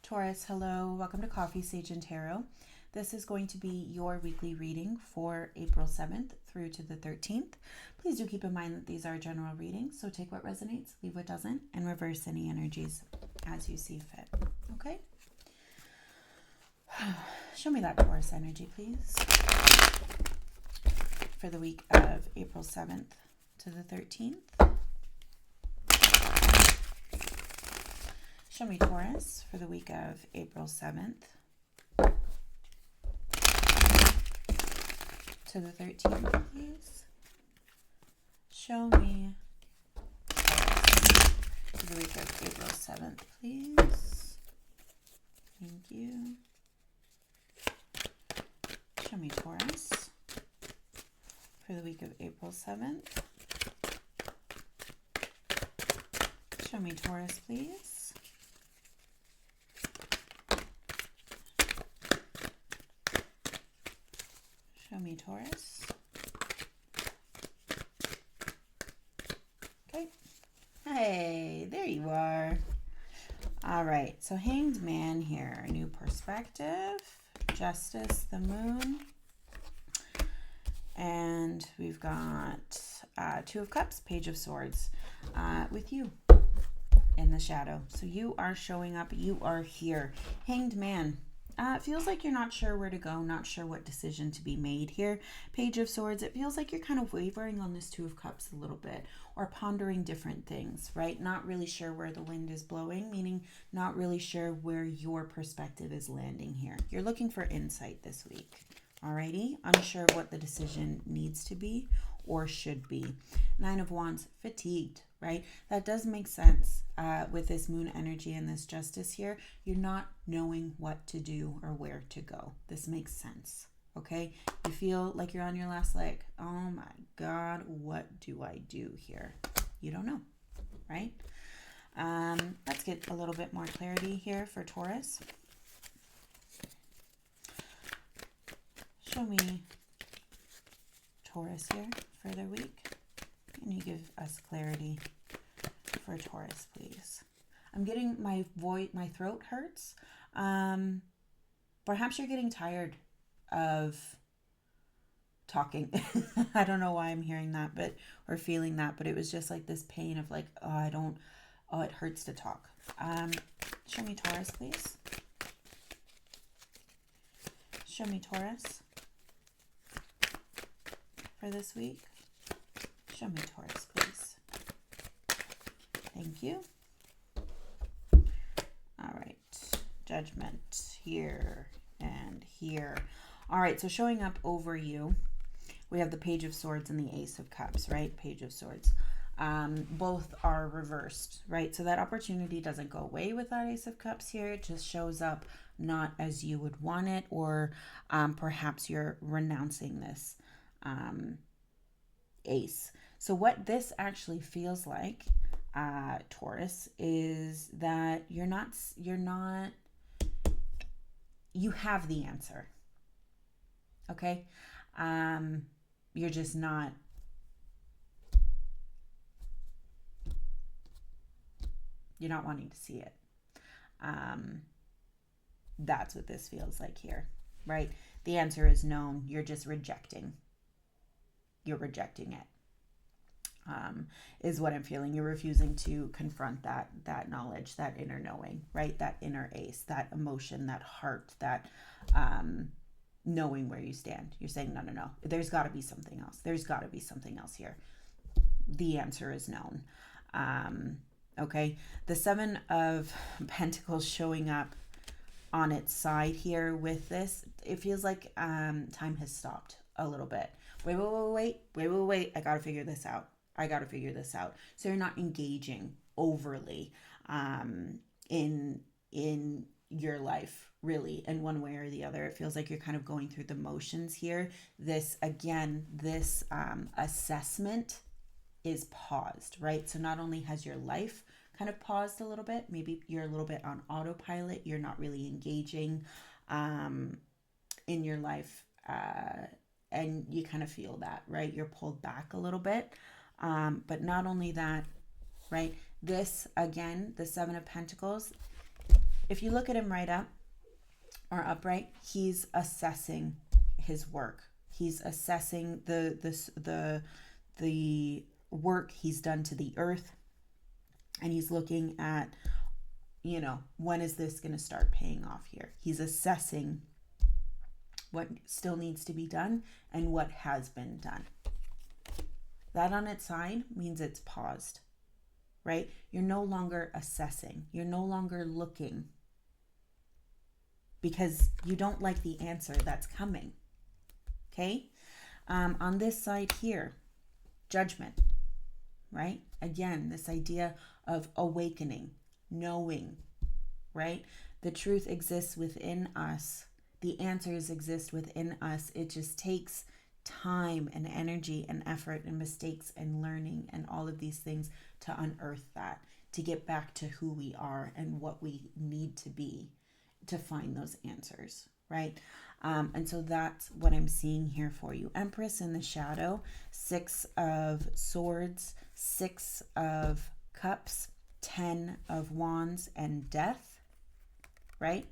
Taurus, hello. Welcome to Coffee, Sage, and Tarot. This is going to be your weekly reading for April 7th through to the 13th. Please do keep in mind that these are general readings, so take what resonates, leave what doesn't, and reverse any energies as you see fit. Okay? Show me that Taurus energy, please. For the week of April 7th to the 13th. Show me Taurus for the week of April 7th to the 13th, please. Show me Taurus for the week of April 7th, please. Thank you. Show me Taurus for the week of April 7th. Show me Taurus, please. Show me Taurus. Okay. Hey, there you are. All right, so Hanged Man here. New perspective. Justice, the Moon. And we've got Two of Cups, Page of Swords with you in the shadow. So you are showing up. You are here. Hanged Man. It feels like you're not sure where to go, not sure what decision to be made here. Page of Swords, it feels like you're kind of wavering on this Two of Cups a little bit or pondering different things, right? Not really sure where the wind is blowing, meaning not really sure where your perspective is landing here. You're looking for insight this week, alrighty? Unsure of what the decision needs to be or should be. Nine of Wands, fatigued, right? That does make sense with this moon energy and this justice here. You're not knowing what to do or where to go. This makes sense, okay? You feel like you're on your last leg. Oh my God, what do I do here? You don't know, right? Let's get a little bit more clarity here for Taurus. Show me Taurus here for their week. Can you give us clarity for Taurus, please? I'm getting my throat hurts. Perhaps you're getting tired of talking. I don't know why I'm hearing that, or feeling that, but it was just like this pain of like, it hurts to talk. Show me Taurus, please. Show me Taurus for this week. Show me Taurus, please. Thank you. All right. Judgment here and here. All right. So showing up over you, we have the Page of Swords and the Ace of Cups, right? Page of Swords. Both are reversed, right? So that opportunity doesn't go away with that Ace of Cups here. It just shows up not as you would want it, or perhaps you're renouncing this Ace. So what this actually feels like, Taurus, is that you have the answer. Okay? You're just not, you're not wanting to see it. That's what this feels like here, right? The answer is known. You're just rejecting. You're rejecting it. Is what I'm feeling. You're refusing to confront that knowledge, that inner knowing, right? That inner ace, that emotion, that heart, that knowing where you stand. You're saying, no. There's got to be something else. There's got to be something else here. The answer is known. Okay. The Seven of Pentacles showing up on its side here with this. It feels like time has stopped a little bit. Wait. I got to figure this out. So you're not engaging overly in your life, really, in one way or the other. It feels like you're kind of going through the motions here. This assessment is paused, right? So not only has your life kind of paused a little bit, maybe you're a little bit on autopilot. You're not really engaging in your life, and you kind of feel that, right? You're pulled back a little bit. But not only that, right? This, again, the Seven of Pentacles, If you look at him right up or upright, he's assessing his work. He's assessing the work he's done to the earth, and he's looking at, when is this going to start paying off here? He's assessing what still needs to be done and what has been done. That on its side means it's paused, right? You're no longer assessing. You're no longer looking because you don't like the answer that's coming. Okay? On this side here, judgment, right? Again, this idea of awakening, knowing, right? The truth exists within us. The answers exist within us. It just takes time and energy and effort and mistakes and learning and all of these things to unearth that, to get back to who we are and what we need to be to find those answers, right? And so that's what I'm seeing here for you. Empress in the shadow, 6 of Swords, 6 of Cups, 10 of Wands, and Death, right?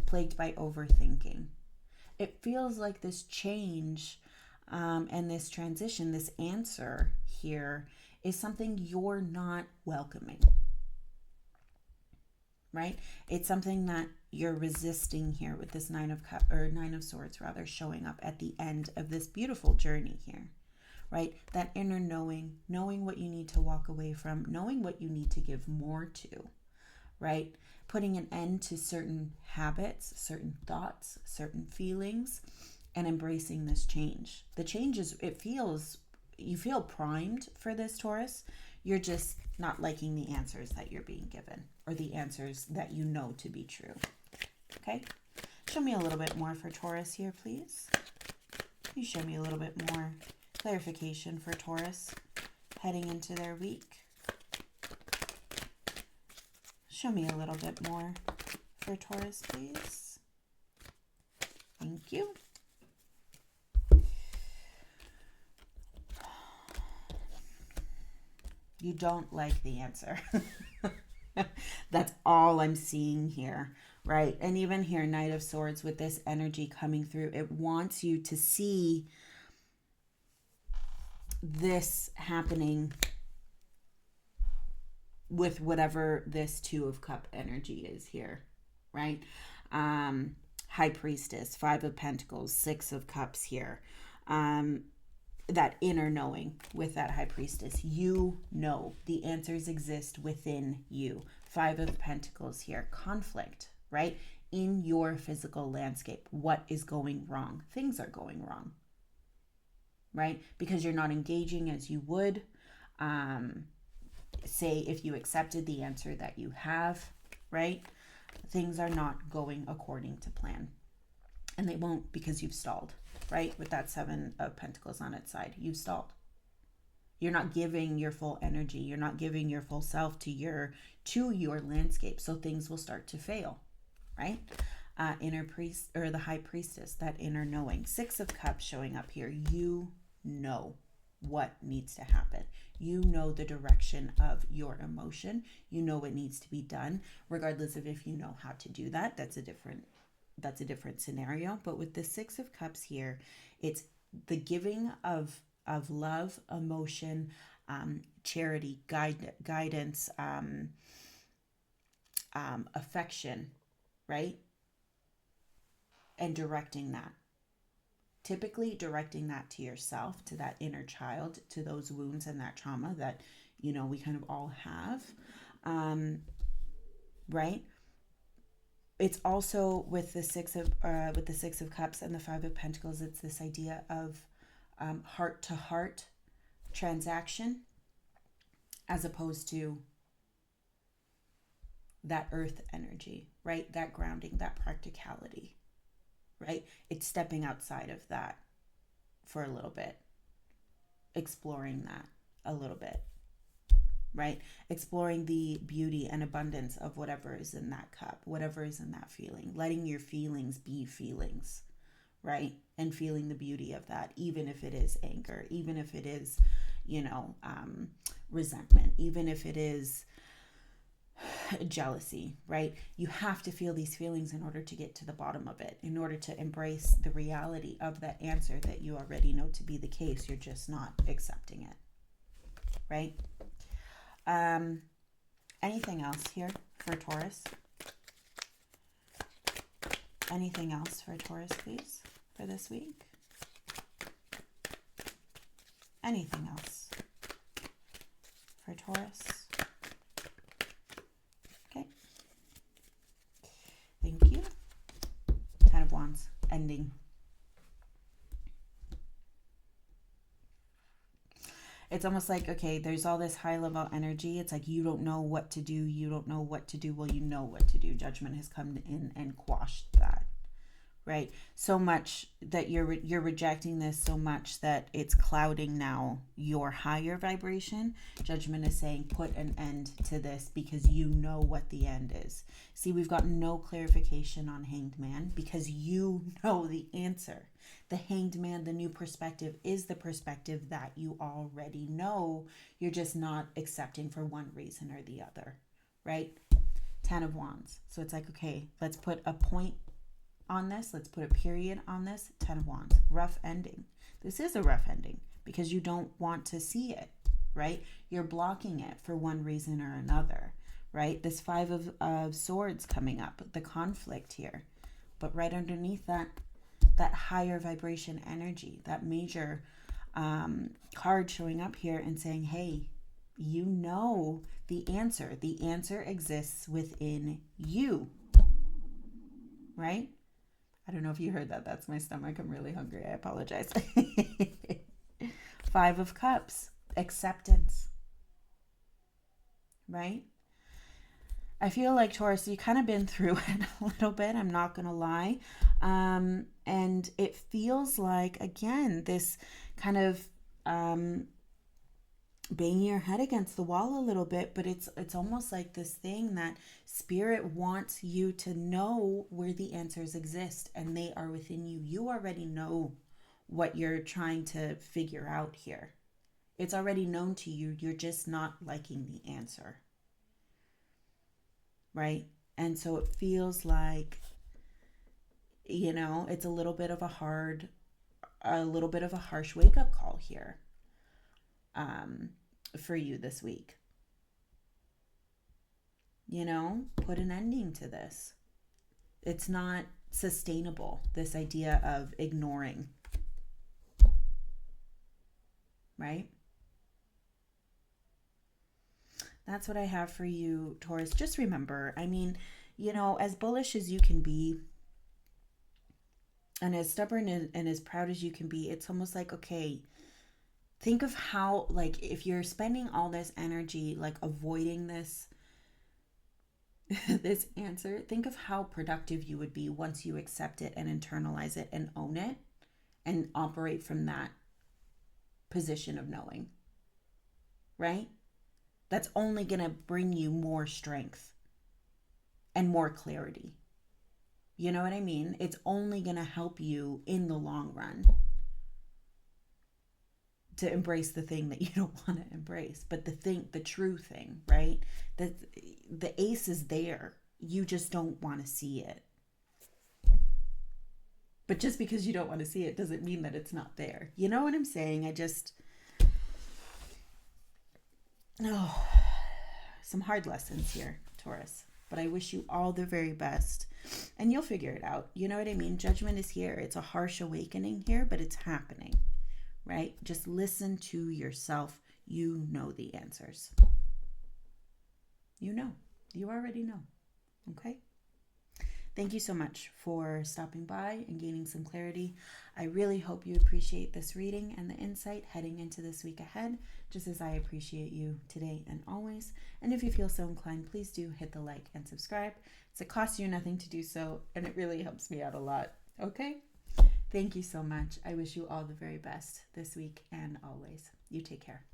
Plagued by overthinking. It feels like this change and this transition, this answer here is something you're not welcoming, right? It's something that you're resisting here with this 9 of Swords rather, showing up at the end of this beautiful journey here, right? That inner knowing what you need to walk away from, knowing what you need to give more to, right? Putting an end to certain habits, certain thoughts, certain feelings, and embracing this change. The change is, you feel primed for this, Taurus. You're just not liking the answers that you're being given, or the answers that you know to be true. Okay? Show me a little bit more for Taurus here, please. You show me a little bit more clarification for Taurus heading into their week. Show me a little bit more for Taurus, please. Thank you. You don't like the answer. That's all I'm seeing here, right? And even here, Knight of Swords with this energy coming through, it wants you to see this happening with whatever this 2 of Cup energy is here, right? High Priestess, 5 of Pentacles, 6 of Cups here. That inner knowing with that High Priestess. You know the answers exist within you. 5 of Pentacles here. Conflict, right? In your physical landscape. What is going wrong? Things are going wrong, right? Because you're not engaging as you would. Say if you accepted the answer that you have, right? Things are not going according to plan. And they won't, because you've stalled, right? With that 7 of Pentacles on its side, you've stalled. You're not giving your full energy. You're not giving your full self to your landscape. So things will start to fail, right? Inner priest, or the High Priestess, that inner knowing. 6 of Cups showing up here. You know what needs to happen. You know the direction of your emotion. You know what needs to be done, regardless of if you know how to do that. That's a different scenario. But with the 6 of Cups here, it's the giving of love, emotion, charity, guidance, affection, right? And directing that. Typically directing that to yourself, to that inner child, to those wounds and that trauma that, we kind of all have, right? It's also with the 6 of Cups and the 5 of Pentacles. It's this idea of heart to heart transaction, as opposed to that earth energy, right? That grounding, that practicality, right? It's stepping outside of that for a little bit, exploring that a little bit, right? Exploring the beauty and abundance of whatever is in that cup, whatever is in that feeling, letting your feelings be feelings, right? And feeling the beauty of that, even if it is anger, even if it is, resentment, even if it is jealousy, right? You have to feel these feelings in order to get to the bottom of it, in order to embrace the reality of that answer that you already know to be the case. You're just not accepting it, right? Anything else here for Taurus? Anything else for Taurus, please, for this week? Anything else for Taurus? Okay. Thank you. Ten of Wands, ending. It's almost like, okay, there's all this high level energy. It's like you don't know what to do. You don't know what to do. Well, you know what to do. Judgment has come in and quashed that, right? So much that you're rejecting this so much that it's clouding now your higher vibration. Judgment is saying put an end to this because you know what the end is. See, we've got no clarification on Hanged Man because you know the answer. The Hanged Man, the new perspective, is the perspective that you already know. You're just not accepting for one reason or the other, right? Ten of Wands. So it's like, okay, let's put a point on this. Let's put a period on this. Ten of Wands. Rough ending. This is a rough ending because you don't want to see it, right? You're blocking it for one reason or another, right? This Five of Swords coming up, the conflict here. But right underneath that higher vibration energy, that major card showing up here and saying, hey, you know the answer. The answer exists within you, right? I don't know if you heard that. That's my stomach. I'm really hungry. I apologize. Five of Cups, acceptance, right? I feel like, Taurus, you kind of been through it a little bit. I'm not going to lie. And it feels like, again, this kind of banging your head against the wall a little bit, but it's almost like this thing that Spirit wants you to know where the answers exist, and they are within you. You already know what you're trying to figure out here. It's already known to you. You're just not liking the answer, right? And so it feels like, you know, it's a little bit of a harsh wake-up call here for you this week. You know, put an ending to this. It's not sustainable, this idea of ignoring, right? That's what I have for you, Taurus. Just remember, I mean, you know, as bullish as you can be and as stubborn and as proud as you can be, it's almost like, okay, think of how, like, if you're spending all this energy, like, avoiding this this answer, think of how productive you would be once you accept it and internalize it and own it and operate from that position of knowing, right? That's only going to bring you more strength and more clarity. You know what I mean? It's only going to help you in the long run to embrace the thing that you don't want to embrace. But the true thing, right? That the ace is there. You just don't want to see it. But just because you don't want to see it doesn't mean that it's not there. You know what I'm saying? Some hard lessons here, Taurus. But I wish you all the very best. And you'll figure it out. You know what I mean? Judgment is here. It's a harsh awakening here, but it's happening, right? Just listen to yourself. You know the answers. You know. You already know. Okay? Thank you so much for stopping by and gaining some clarity. I really hope you appreciate this reading and the insight heading into this week ahead, just as I appreciate you today and always. And if you feel so inclined, please do hit the like and subscribe. It costs you nothing to do so, and it really helps me out a lot. Okay? Thank you so much. I wish you all the very best this week and always. You take care.